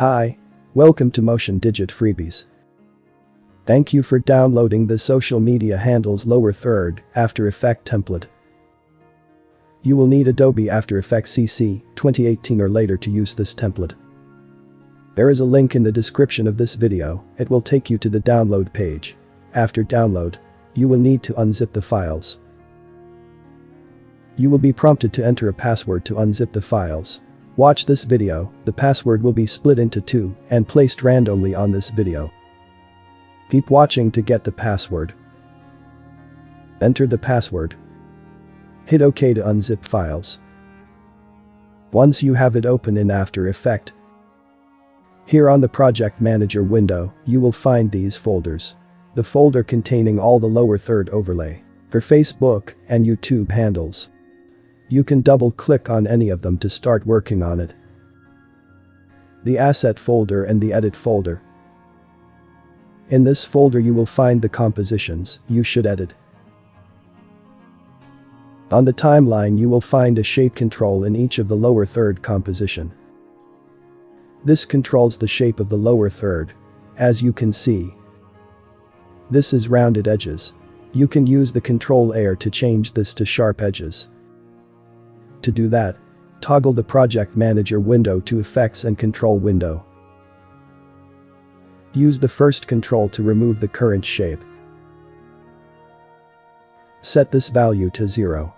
Hi, welcome to Motion Digit Freebies. Thank you for downloading the social media handles lower third After Effects template. You will need Adobe After Effects CC 2018 or later to use this template. There is a link in the description of this video. It will take you to the download page. After download, you will need to unzip the files. You will be prompted to enter a password to unzip the files. Watch this video. The password will be split into two and placed randomly on this video. Keep watching to get the password. Enter the password. Hit OK to unzip files. Once you have it open in After Effects, here on the Project Manager window, you will find these folders. The folder containing all the lower third overlay for Facebook and YouTube handles. You can double-click on any of them to start working on it. The Asset folder and the Edit folder. In this folder you will find the compositions you should edit. On the timeline you will find a shape control in each of the lower third composition. This controls the shape of the lower third, as you can see. This is rounded edges. You can use the Control A to change this to sharp edges. To do that, toggle the Project Manager window to Effects and Control window. Use the first control to remove the current shape. Set this value to 0.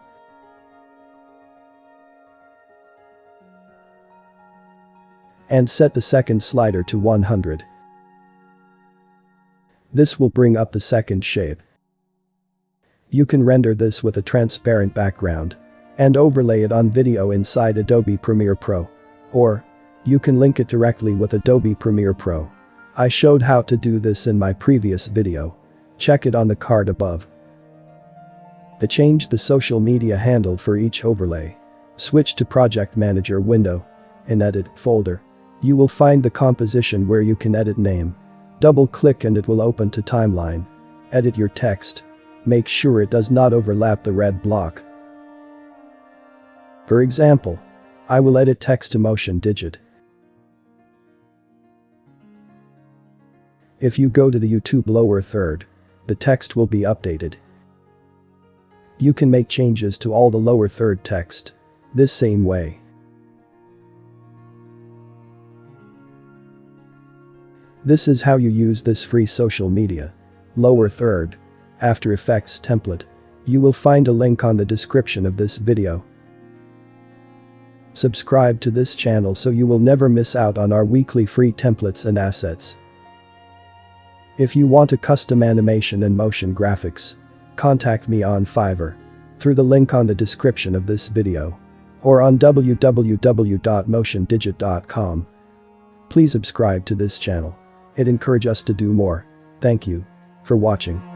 And set the second slider to 100. This will bring up the second shape. You can render this with a transparent background and overlay it on video inside Adobe Premiere Pro. Or, you can link it directly with Adobe Premiere Pro. I showed how to do this in my previous video. Check it on the card above. To change the social media handle for each overlay, switch to Project Manager window. In Edit folder, you will find the composition where you can edit name. Double-click and it will open to Timeline. Edit your text. Make sure it does not overlap the red block. For example, I will edit text to Motion Digit. If you go to the YouTube lower third, the text will be updated. You can make changes to all the lower third text this same way. This is how you use this free social media lower third After Effects template. You will find a link on the description of this video. Subscribe to this channel so you will never miss out on our weekly free templates and assets. If you want a custom animation and motion graphics, contact me on Fiverr through the link on the description of this video or on www.motiondigit.com. Please subscribe to this channel. It encourages us to do more. Thank you for watching.